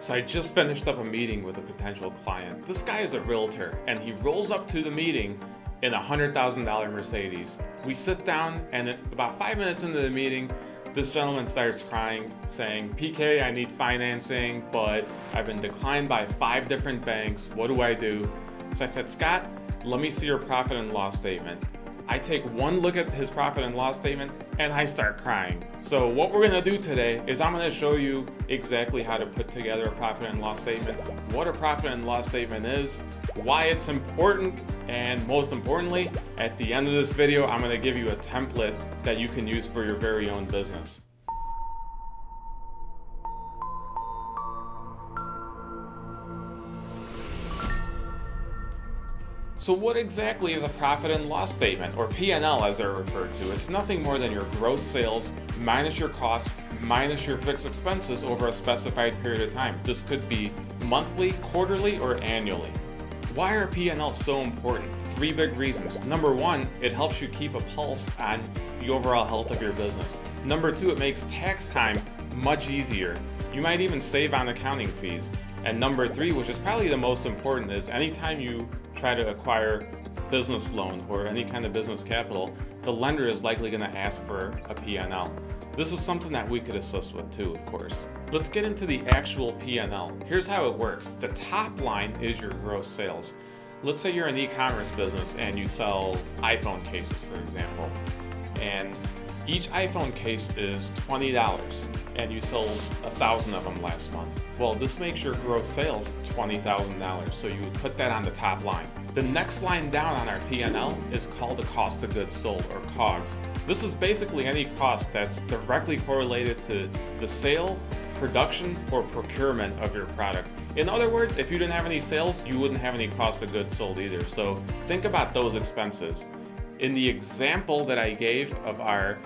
So I just finished up a meeting with a potential client. This guy is a realtor and he rolls up to the meeting in a $100,000 Mercedes. We sit down and about 5 minutes into the meeting, this gentleman starts crying, saying, PK, I need financing, but I've been declined by 5 different banks. What do I do? So I said, Scott, let me see your profit and loss statement. I take one look at his profit and loss statement and I start crying. So what we're gonna do today is I'm gonna show you exactly how to put together a profit and loss statement, what a profit and loss statement is, why it's important, and most importantly, at the end of this video, I'm gonna give you a template that you can use for your very own business. So what exactly is a profit and loss statement, or P&L as they're referred to? It's nothing more than your gross sales minus your costs minus your fixed expenses over a specified period of time. This could be monthly, quarterly, or annually. Why are P&L so important? 3 big reasons. Number 1, it helps you keep a pulse on the overall health of your business. Number 2, it makes tax time much easier. You might even save on accounting fees. And number 3, which is probably the most important, is anytime you try to acquire business loan or any kind of business capital, the lender is likely going to ask for a P&L. This is something that we could assist with too, of course. Let's get into the actual P&L. Here's how it works. The top line is your gross sales. Let's say you're an e-commerce business and you sell iPhone cases, for example, and each iPhone case is $20 and you sold 1,000 of them last month. Well, this makes your gross sales $20,000, so you would put that on the top line. The next line down on our P&L is called the cost of goods sold, or COGS. This is basically any cost that's directly correlated to the sale, production, or procurement of your product. In other words, if you didn't have any sales, you wouldn't have any cost of goods sold either. So think about those expenses. In the example that I gave of our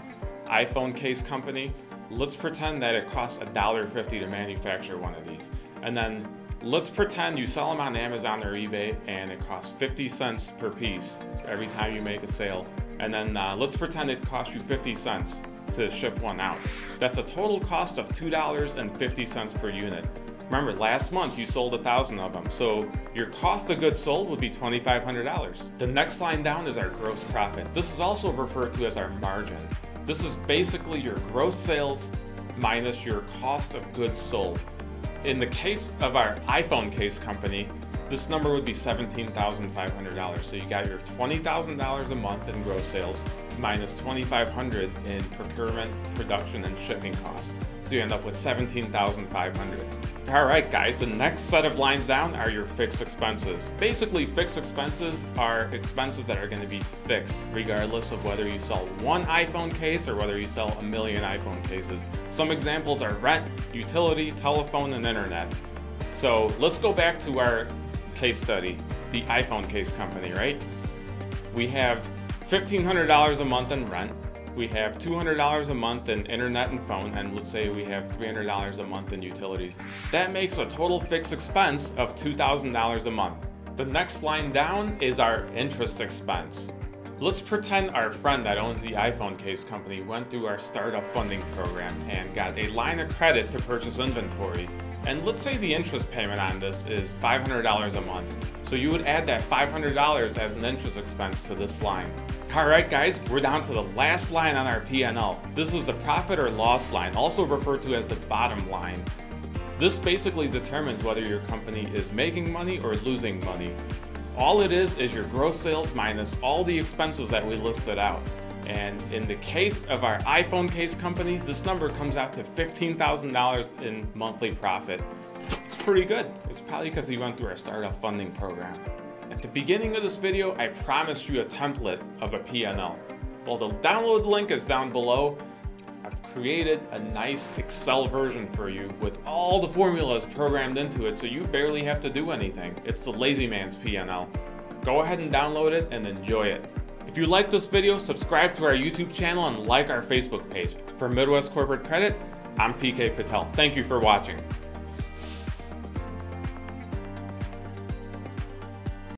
iPhone case company, let's pretend that it costs $1.50 to manufacture one of these. And then let's pretend you sell them on Amazon or eBay and it costs 50 cents per piece every time you make a sale. And then let's pretend it costs you 50 cents to ship one out. That's a total cost of $2.50 per unit. Remember, last month you sold 1,000 of them, so your cost of goods sold would be $2,500. The next line down is our gross profit. This is also referred to as our margin. This is basically your gross sales minus your cost of goods sold. In the case of our iPhone case company, this number would be $17,500. So you got your $20,000 a month in gross sales minus $2,500 in procurement, production, and shipping costs. So you end up with $17,500. All right, guys, the next set of lines down are your fixed expenses. Basically, fixed expenses are expenses that are going to be fixed regardless of whether you sell one iPhone case or whether you sell 1 million iPhone cases. Some examples are rent, utility, telephone, and internet. So let's go back to our case study, the iPhone case company, right? We have $1,500 a month in rent. We have $200 a month in internet and phone, and let's say we have $300 a month in utilities. That makes a total fixed expense of $2,000 a month. The next line down is our interest expense. Let's pretend our friend that owns the iPhone case company went through our startup funding program and got a line of credit to purchase inventory. And let's say the interest payment on this is $500 a month. So you would add that $500 as an interest expense to this line. All right, guys, we're down to the last line on our P&L. This is the profit or loss line, also referred to as the bottom line. This basically determines whether your company is making money or losing money. All it is your gross sales minus all the expenses that we listed out. And in the case of our iPhone case company, this number comes out to $15,000 in monthly profit. It's pretty good. It's probably because he went through our startup funding program. At the beginning of this video, I promised you a template of a P&L. Well, the download link is down below. I've created a nice Excel version for you with all the formulas programmed into it, so you barely have to do anything. It's the lazy man's P&L. Go ahead and download it and enjoy it. If you like this video, subscribe to our YouTube channel and like our Facebook page. For Midwest Corporate Credit, I'm PK Patel. Thank you for watching.